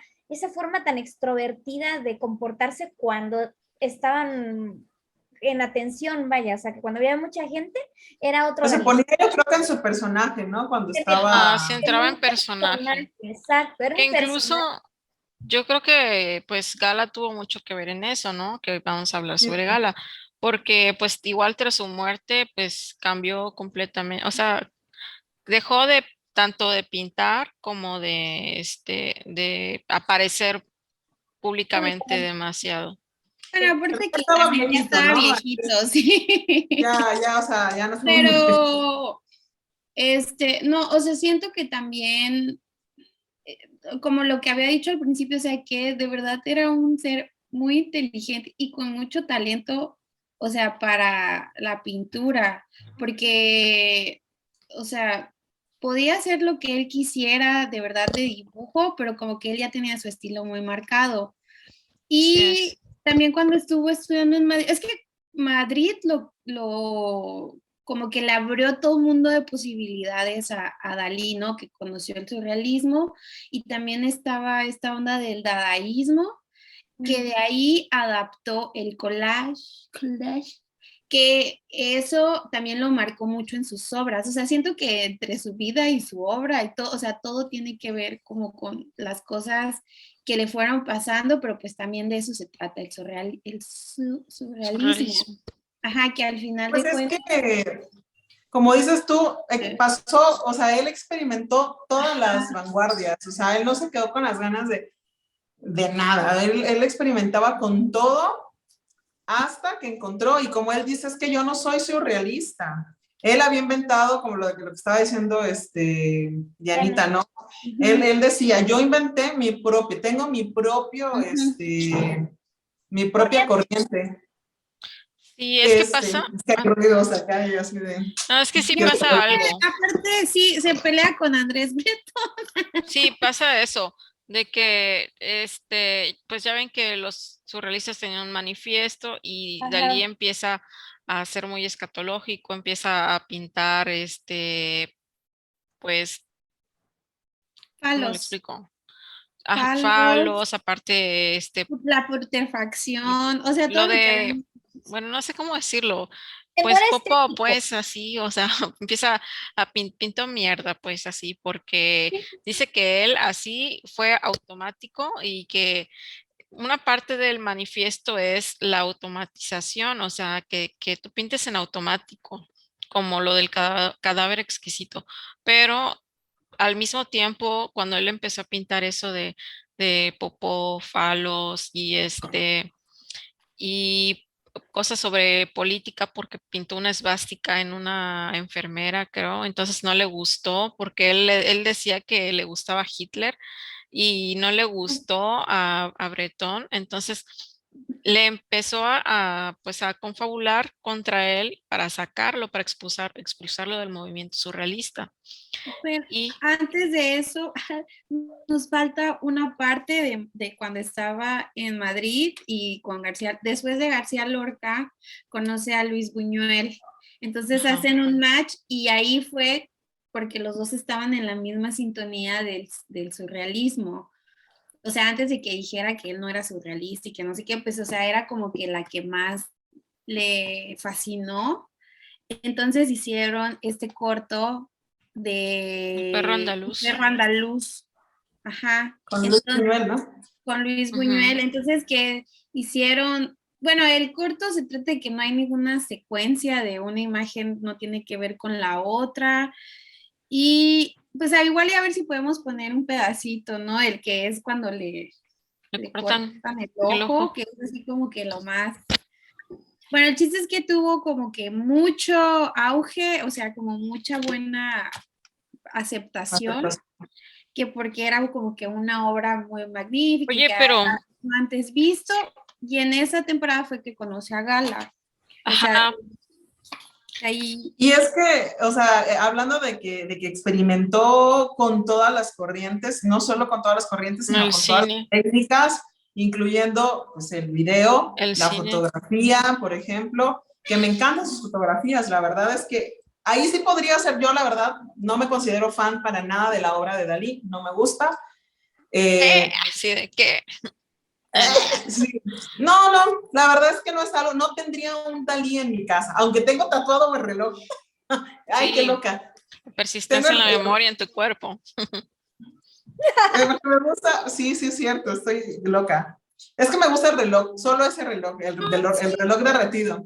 [SPEAKER 4] forma tan extrovertida de comportarse cuando estaban en atención, vaya, o sea, que cuando había mucha gente era otro
[SPEAKER 1] Pues se
[SPEAKER 4] Dalí.
[SPEAKER 1] ponía, yo creo que en su personaje, ¿no? Cuando
[SPEAKER 3] Se
[SPEAKER 1] estaba...
[SPEAKER 3] entraba en personaje.
[SPEAKER 4] Exacto, era
[SPEAKER 3] Que
[SPEAKER 4] un
[SPEAKER 3] incluso
[SPEAKER 4] personaje.
[SPEAKER 3] yo creo que pues Gala tuvo mucho que ver en eso, ¿no? Que hoy vamos a hablar sobre Gala, porque pues igual tras su muerte pues cambió completamente, o sea, dejó de tanto de pintar como de aparecer públicamente demasiado.
[SPEAKER 2] Bueno,
[SPEAKER 1] Creo
[SPEAKER 2] aparte
[SPEAKER 1] que
[SPEAKER 2] que
[SPEAKER 1] estaba
[SPEAKER 2] también ya
[SPEAKER 1] viejito,
[SPEAKER 2] estaba
[SPEAKER 1] ¿no?
[SPEAKER 2] viejito, sí.
[SPEAKER 1] Ya, o sea, ya no es como que...
[SPEAKER 2] Pero, no, o sea, siento que también, como lo que había dicho al principio, o sea, que de verdad era un ser muy inteligente y con mucho talento, o sea, para la pintura, porque, o sea, podía hacer lo que él quisiera de verdad de dibujo, pero como que él ya tenía su estilo muy marcado.
[SPEAKER 3] Sí
[SPEAKER 2] Y
[SPEAKER 3] es.
[SPEAKER 2] también cuando estuvo estudiando en Madrid, es que Madrid como que le abrió todo un mundo de posibilidades a Dalí, ¿no? Que conoció el surrealismo y también estaba esta onda del dadaísmo, que de ahí adaptó el collage, que eso también lo marcó mucho en sus obras. O sea, siento que entre su vida y su obra y todo, o sea, todo tiene que ver como con las cosas que le fueron pasando, pero pues también de eso se trata surrealismo.
[SPEAKER 3] Surrealismo.
[SPEAKER 2] Ajá, que al final
[SPEAKER 1] Pues
[SPEAKER 2] de
[SPEAKER 1] es
[SPEAKER 2] cuentas...
[SPEAKER 1] que, como dices tú, pasó, o sea, él experimentó todas las vanguardias, o sea, él no se quedó con las ganas de nada, él experimentaba con todo hasta que encontró, y como él dice, es que yo no soy surrealista. Él había inventado, como lo que estaba diciendo Dianita, ¿no? Él decía, yo inventé tengo mi propia corriente.
[SPEAKER 3] Sí, es que
[SPEAKER 1] Es
[SPEAKER 3] pasa,
[SPEAKER 1] que hay ruidos acá y así de...
[SPEAKER 3] no, es que sí
[SPEAKER 1] ¿Qué
[SPEAKER 3] pasa algo.
[SPEAKER 2] Aparte, sí, se pelea con Andrés Breto.
[SPEAKER 3] Sí, pasa eso, de que pues ya ven que los surrealistas tenían un manifiesto y Dalí
[SPEAKER 4] Ajá.
[SPEAKER 3] empieza a ser muy escatológico, empieza a pintar pues, ¿cómo lo
[SPEAKER 2] Palos,
[SPEAKER 3] explico?
[SPEAKER 2] palos,
[SPEAKER 3] Falos, aparte,
[SPEAKER 2] la putrefacción, o sea, todo
[SPEAKER 3] lo
[SPEAKER 2] lo que
[SPEAKER 3] de,
[SPEAKER 2] habían...
[SPEAKER 3] bueno, no sé cómo decirlo,
[SPEAKER 4] Que no
[SPEAKER 3] pues
[SPEAKER 4] era
[SPEAKER 3] Popo,
[SPEAKER 4] estético.
[SPEAKER 3] pues así, o sea, empieza a pinto mierda, pues así, porque dice que él así fue automático y que una parte del manifiesto es la automatización, o sea, que tú pintes en automático, como lo del cadáver exquisito, pero al mismo tiempo, cuando él empezó a pintar eso de popó, falos y cosas sobre política porque pintó una esvástica en una enfermera, creo. Entonces no le gustó porque él decía que le gustaba Hitler y no le gustó a Breton. Entonces le empezó pues a confabular contra él para sacarlo, para expulsarlo del movimiento surrealista.
[SPEAKER 2] Pero
[SPEAKER 3] Y
[SPEAKER 2] antes de eso, nos falta una parte de cuando estaba en Madrid y con García, después de García Lorca, conoce a Luis Buñuel. Entonces
[SPEAKER 3] ajá,
[SPEAKER 2] hacen un match y ahí fue porque los dos estaban en la misma sintonía del surrealismo. O sea, antes de que dijera que él no era surrealista y que no sé qué, pues, o sea, era como que la que más le fascinó. Entonces hicieron este corto
[SPEAKER 3] el perro
[SPEAKER 2] de Un
[SPEAKER 3] andaluz.
[SPEAKER 2] perro andaluz, ajá,
[SPEAKER 1] Con Luis
[SPEAKER 2] entonces,
[SPEAKER 1] Buñuel, ¿no?
[SPEAKER 2] con Luis
[SPEAKER 3] Ujú.
[SPEAKER 2] Buñuel, entonces que hicieron, bueno, el corto se trata de que no hay ninguna secuencia de una imagen, no tiene que ver con la otra, y pues igual y a ver si podemos poner un pedacito, ¿no? El que es cuando
[SPEAKER 3] Le
[SPEAKER 2] le
[SPEAKER 3] cortan
[SPEAKER 2] cortan el
[SPEAKER 3] el
[SPEAKER 2] ojo,
[SPEAKER 3] ojo.
[SPEAKER 2] que es así como que lo más Bueno, el chiste es que tuvo como que mucho auge, o sea, como mucha buena aceptación, que porque era como que una obra muy magnífica y
[SPEAKER 3] Oye,
[SPEAKER 2] que
[SPEAKER 3] pero,
[SPEAKER 2] era antes visto, y en esa temporada fue que conocí a Gala. O sea,
[SPEAKER 3] ajá,
[SPEAKER 2] ahí,
[SPEAKER 1] Y es que, o sea, hablando de que experimentó con todas las corrientes, no solo con todas las corrientes,
[SPEAKER 3] no,
[SPEAKER 1] sino
[SPEAKER 3] el
[SPEAKER 1] con todas
[SPEAKER 3] cine,
[SPEAKER 1] las técnicas, incluyendo pues, el video,
[SPEAKER 3] el
[SPEAKER 1] la
[SPEAKER 3] cine.
[SPEAKER 1] fotografía, por ejemplo, que me encantan sus fotografías. La verdad es que ahí sí podría ser yo, la verdad, no me considero fan para nada de la obra de Dalí, no me gusta.
[SPEAKER 3] Así de que,
[SPEAKER 1] Sí. No, no, la verdad es que no es algo, no tendría un Dalí en mi casa, aunque tengo tatuado el reloj. Ay, qué
[SPEAKER 3] sí,
[SPEAKER 1] loca. Tengo
[SPEAKER 3] persistencia en la memoria en tu cuerpo.
[SPEAKER 1] me gusta, sí, sí es cierto, estoy loca. Es que me gusta el reloj, solo ese reloj, el reloj derretido.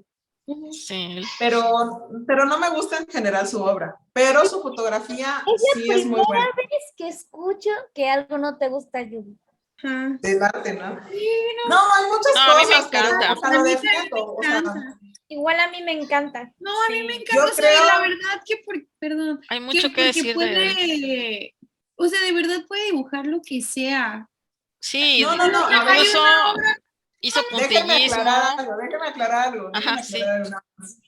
[SPEAKER 3] Sí,
[SPEAKER 1] Pero no me gusta en general su obra, pero su fotografía
[SPEAKER 4] Es la
[SPEAKER 1] sí es muy
[SPEAKER 4] primera
[SPEAKER 1] buena.
[SPEAKER 4] vez que escucho que algo no te gusta, Judy.
[SPEAKER 2] ajá.
[SPEAKER 1] Del arte, ¿no?
[SPEAKER 2] Sí,
[SPEAKER 1] No, hay muchas
[SPEAKER 3] no, a mí me
[SPEAKER 1] cosas, pero, o
[SPEAKER 3] encanta.
[SPEAKER 1] sea,
[SPEAKER 2] a
[SPEAKER 1] lo
[SPEAKER 2] mí también me
[SPEAKER 1] defiendo, o sea,
[SPEAKER 2] encanta.
[SPEAKER 4] Igual a mí me encanta.
[SPEAKER 2] No, a mí me
[SPEAKER 3] Sí,
[SPEAKER 2] encanta,
[SPEAKER 1] yo
[SPEAKER 2] o sea, y la
[SPEAKER 1] creo,
[SPEAKER 2] verdad que, perdón,
[SPEAKER 3] hay
[SPEAKER 2] que
[SPEAKER 3] mucho que
[SPEAKER 2] porque
[SPEAKER 3] decir de él.
[SPEAKER 2] puede, o sea, de verdad puede dibujar lo que sea.
[SPEAKER 3] Sí,
[SPEAKER 1] no, no, no, a ver,
[SPEAKER 2] Hay
[SPEAKER 3] incluso
[SPEAKER 2] una obra,
[SPEAKER 3] hizo
[SPEAKER 1] déjenme
[SPEAKER 3] puntillismo.
[SPEAKER 1] aclarar algo,
[SPEAKER 3] Ajá,
[SPEAKER 1] déjenme
[SPEAKER 3] sí.
[SPEAKER 1] aclarar algo. Nada más.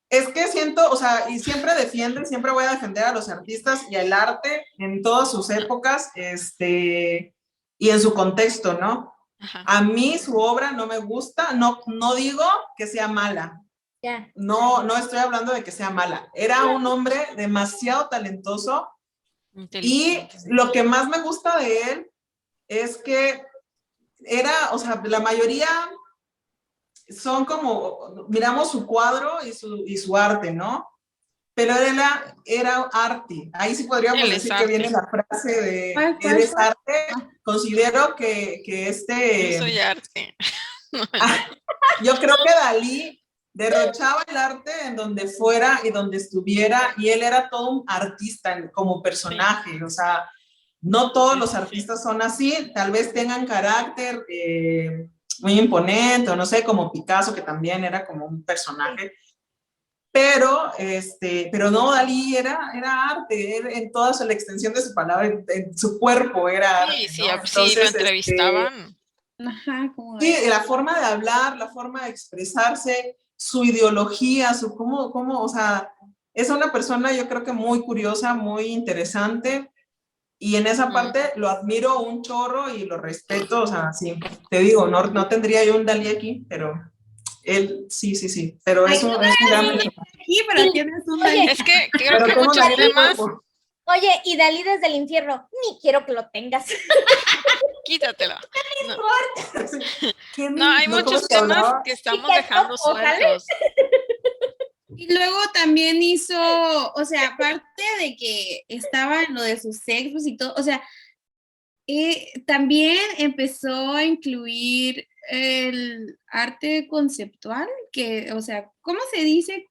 [SPEAKER 1] Es que siento, o sea, y siempre defiendo y siempre voy a defender a los artistas y al arte en todas sus épocas, y en su contexto, ¿no?
[SPEAKER 3] Ajá.
[SPEAKER 1] A mí su obra no me gusta, no, no digo que sea mala,
[SPEAKER 4] Ya.
[SPEAKER 1] no, no estoy hablando de que sea mala. Era un hombre demasiado talentoso y
[SPEAKER 3] Inteligente.
[SPEAKER 1] lo que más me gusta de él es que era, o sea, la mayoría son como, miramos su cuadro y su arte, ¿no? Pero era arte. Ahí sí podríamos
[SPEAKER 3] Él es
[SPEAKER 1] decir que viene
[SPEAKER 3] arte.
[SPEAKER 1] la frase de
[SPEAKER 2] ¿cuál?
[SPEAKER 1] eres arte.
[SPEAKER 2] Ah,
[SPEAKER 1] Considero que
[SPEAKER 3] Yo soy arte. No,
[SPEAKER 1] ah, yo creo que Dalí derrochaba el arte en donde fuera y donde estuviera, y él era todo un artista como
[SPEAKER 3] sí,
[SPEAKER 1] personaje, o sea, no todos
[SPEAKER 3] sí,
[SPEAKER 1] los
[SPEAKER 3] sí, sí.
[SPEAKER 1] artistas son así, tal vez tengan carácter muy imponente, o no sé, como Picasso, que también era como un personaje, pero no, Dalí era arte, en toda la extensión de su palabra, en su cuerpo era
[SPEAKER 3] Sí,
[SPEAKER 1] arte,
[SPEAKER 3] sí,
[SPEAKER 1] ¿no?
[SPEAKER 3] sí, lo
[SPEAKER 1] Entonces,
[SPEAKER 3] entrevistaban.
[SPEAKER 2] ajá, como
[SPEAKER 1] sí,
[SPEAKER 2] de,
[SPEAKER 1] la forma de hablar, la forma de expresarse, su ideología, su o sea, es una persona yo creo que muy curiosa, muy interesante, y en esa
[SPEAKER 3] Mm.
[SPEAKER 1] parte lo admiro un chorro y lo respeto, o sea, sí, te digo, no, no tendría yo un Dalí aquí, pero él, sí, sí, sí, pero
[SPEAKER 2] ay, no
[SPEAKER 1] es un gran
[SPEAKER 2] tienes un
[SPEAKER 1] personaje,
[SPEAKER 2] aquí, pero
[SPEAKER 4] Y,
[SPEAKER 2] tienes un
[SPEAKER 4] oye,
[SPEAKER 2] Dalí.
[SPEAKER 3] Es que creo
[SPEAKER 1] pero
[SPEAKER 3] que
[SPEAKER 1] tengo
[SPEAKER 3] muchos
[SPEAKER 1] Dalí en el
[SPEAKER 3] temas,
[SPEAKER 1] cuerpo.
[SPEAKER 4] oye, y Dalí desde el infierno, ni quiero que lo tengas.
[SPEAKER 3] quítatelo. No,
[SPEAKER 1] ¿Qué
[SPEAKER 3] no, hay
[SPEAKER 1] no, ¿cómo
[SPEAKER 3] muchos
[SPEAKER 1] se
[SPEAKER 3] temas
[SPEAKER 1] hablaba?
[SPEAKER 3] que
[SPEAKER 4] Y
[SPEAKER 3] estamos
[SPEAKER 4] que
[SPEAKER 3] dejando
[SPEAKER 4] topo, ¿sale?
[SPEAKER 3] sueltos.
[SPEAKER 2] Y luego también hizo, o sea, aparte de que estaba en lo de sus sexos y todo, o sea, también empezó a incluir el arte conceptual, que, o sea, ¿cómo se dice?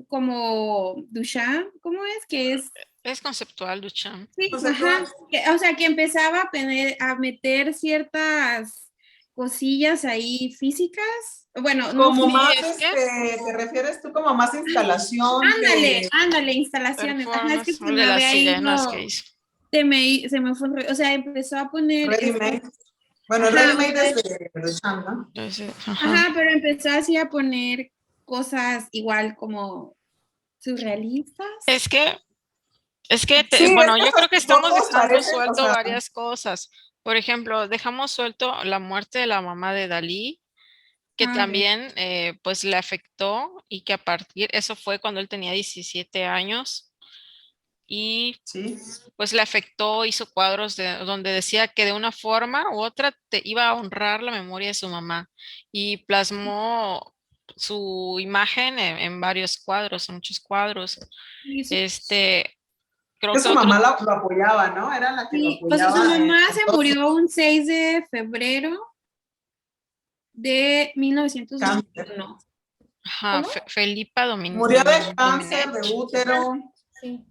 [SPEAKER 2] Como Duchamp, ¿cómo es? Que es,
[SPEAKER 3] Es conceptual, Duchamp.
[SPEAKER 2] sí,
[SPEAKER 1] Conceptual.
[SPEAKER 2] ajá, o sea, que empezaba a meter ciertas cosillas ahí físicas, bueno, no
[SPEAKER 1] Como
[SPEAKER 3] Sí,
[SPEAKER 1] más,
[SPEAKER 3] es que
[SPEAKER 1] ¿te refieres tú como más instalación que
[SPEAKER 2] ándale, instalaciones, ajá, es que
[SPEAKER 3] performance,
[SPEAKER 2] se
[SPEAKER 3] el
[SPEAKER 2] me
[SPEAKER 3] de las
[SPEAKER 2] había
[SPEAKER 3] sirenas que
[SPEAKER 2] ido,
[SPEAKER 3] hizo.
[SPEAKER 2] se me fue, o sea, empezó a poner esto,
[SPEAKER 1] ready-made? Bueno, el
[SPEAKER 2] ajá, o
[SPEAKER 1] ready-made
[SPEAKER 2] sea,
[SPEAKER 1] es de Chan, ¿no?
[SPEAKER 3] Ajá.
[SPEAKER 2] ajá, pero empezó así a poner cosas igual como surrealistas.
[SPEAKER 3] Es que,
[SPEAKER 1] Sí, es
[SPEAKER 3] bueno,
[SPEAKER 1] que
[SPEAKER 3] yo
[SPEAKER 1] hasta
[SPEAKER 3] creo que
[SPEAKER 1] sus
[SPEAKER 3] estamos
[SPEAKER 1] fotos
[SPEAKER 3] dejando
[SPEAKER 1] parecen, o
[SPEAKER 3] suelto
[SPEAKER 1] sea,
[SPEAKER 3] varias cosas. Por ejemplo, dejamos suelto la muerte de la mamá de Dalí, que
[SPEAKER 2] Ah, ok.
[SPEAKER 3] también pues le afectó y que a partir, eso fue cuando él tenía 17 años y
[SPEAKER 1] sí.
[SPEAKER 3] pues le afectó, hizo cuadros donde decía que de una forma u otra te iba a honrar la memoria de su mamá y plasmó su imagen en varios cuadros, en muchos cuadros.
[SPEAKER 2] Y
[SPEAKER 3] Este, creo
[SPEAKER 1] Que
[SPEAKER 3] que
[SPEAKER 1] su
[SPEAKER 3] otro,
[SPEAKER 1] mamá lo apoyaba, ¿no? Era la que lo
[SPEAKER 2] sí, o sea, su
[SPEAKER 1] apoyaba
[SPEAKER 2] mamá
[SPEAKER 1] en
[SPEAKER 2] se
[SPEAKER 1] todo su
[SPEAKER 2] murió un 6 de febrero de
[SPEAKER 1] cáncer.
[SPEAKER 2] 1921.
[SPEAKER 3] ajá,
[SPEAKER 4] ¿Cómo?
[SPEAKER 3] Felipa
[SPEAKER 1] Murió de cáncer de
[SPEAKER 3] Domenech.
[SPEAKER 1] útero
[SPEAKER 4] Sí.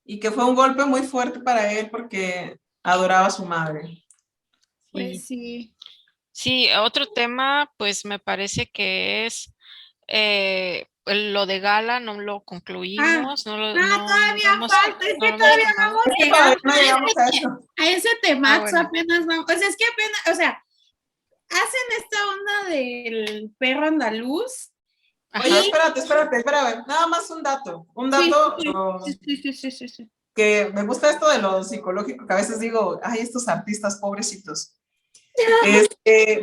[SPEAKER 1] y que fue un golpe muy fuerte para él porque adoraba a su madre.
[SPEAKER 3] Y
[SPEAKER 2] Pues sí.
[SPEAKER 3] Sí, otro tema, pues me parece que es lo de Gala, no lo concluimos, no
[SPEAKER 2] Todavía
[SPEAKER 3] lo hemos,
[SPEAKER 2] falta, es
[SPEAKER 3] no
[SPEAKER 2] que
[SPEAKER 3] lo hemos
[SPEAKER 2] todavía
[SPEAKER 3] tocado.
[SPEAKER 2] vamos
[SPEAKER 1] Todavía
[SPEAKER 2] llegando
[SPEAKER 1] no llegamos a eso.
[SPEAKER 2] a ese
[SPEAKER 3] Ah,
[SPEAKER 2] temazo,
[SPEAKER 3] bueno.
[SPEAKER 2] apenas vamos, o sea, es que apenas, o sea, hacen esta onda del perro andaluz.
[SPEAKER 3] Ajá.
[SPEAKER 1] Oye, espérate. Nada más un dato.
[SPEAKER 2] Sí, sí.
[SPEAKER 1] Que me gusta esto de lo psicológico, que a veces digo, ay, estos artistas pobrecitos.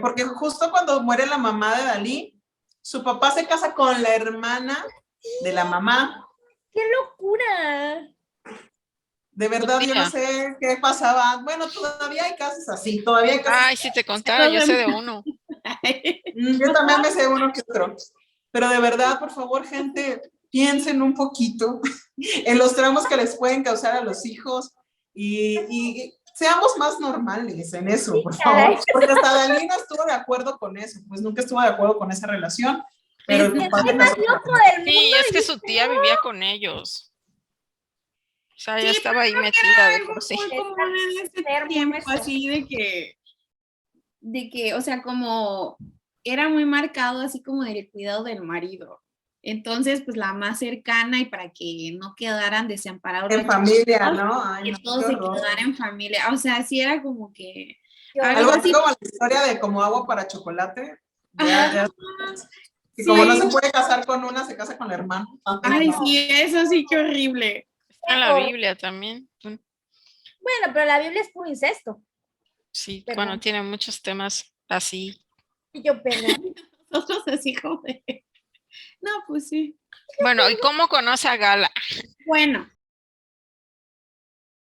[SPEAKER 1] Porque justo cuando muere la mamá de Dalí, su papá se casa con la hermana de la mamá.
[SPEAKER 4] ¡Qué locura!
[SPEAKER 1] De verdad, yo no
[SPEAKER 3] Tía.
[SPEAKER 1] sé qué pasaba. Bueno, todavía hay casos así, todavía hay casos.
[SPEAKER 3] Ay, si te contara, yo sé de uno.
[SPEAKER 1] Yo también me sé uno que otro. Pero de verdad, por favor, gente, piensen un poquito en los traumas que les pueden causar a los hijos y seamos más normales en eso, por favor. Porque hasta Dalí no estuvo de acuerdo con eso, pues nunca estuvo de acuerdo con esa relación. Pero
[SPEAKER 2] Es
[SPEAKER 1] el
[SPEAKER 2] que
[SPEAKER 1] papá
[SPEAKER 4] Es más loco del mundo.
[SPEAKER 3] Sí, es que su tía vivía con ellos. O sea, ya
[SPEAKER 2] Sí,
[SPEAKER 3] estaba ahí
[SPEAKER 2] pero
[SPEAKER 3] metida de
[SPEAKER 2] algo
[SPEAKER 3] por sí.
[SPEAKER 2] muy común en ese
[SPEAKER 4] Enfermo
[SPEAKER 2] tiempo,
[SPEAKER 4] eso.
[SPEAKER 2] así de que, o sea, como era muy marcado así como del cuidado del marido. Entonces, pues la más cercana y para que no quedaran desamparados
[SPEAKER 1] en
[SPEAKER 2] los
[SPEAKER 1] familia,
[SPEAKER 2] chicos,
[SPEAKER 1] ¿no? Ay,
[SPEAKER 2] que
[SPEAKER 1] no,
[SPEAKER 2] todo
[SPEAKER 1] qué
[SPEAKER 2] se
[SPEAKER 1] horror.
[SPEAKER 2] quedara en familia. O sea, sí era como que
[SPEAKER 4] Qué
[SPEAKER 2] algo
[SPEAKER 1] Algo
[SPEAKER 4] horror.
[SPEAKER 1] así
[SPEAKER 2] así.
[SPEAKER 1] como la historia de como agua para chocolate.
[SPEAKER 2] Ajá,
[SPEAKER 1] Que como no se
[SPEAKER 2] sí.
[SPEAKER 1] puede casar con una, se casa con la hermana. Ay,
[SPEAKER 2] Ay,
[SPEAKER 1] no.
[SPEAKER 2] sí, eso sí, qué horrible.
[SPEAKER 3] Está en la Biblia también.
[SPEAKER 4] Bueno, pero la Biblia es puro incesto.
[SPEAKER 3] Sí,
[SPEAKER 4] Perdón.
[SPEAKER 3] bueno, tiene muchos temas así.
[SPEAKER 4] Y yo, perdón.
[SPEAKER 2] Nosotros así como de... No, pues sí.
[SPEAKER 3] Bueno, ¿y cómo conoce a Gala?
[SPEAKER 2] Bueno,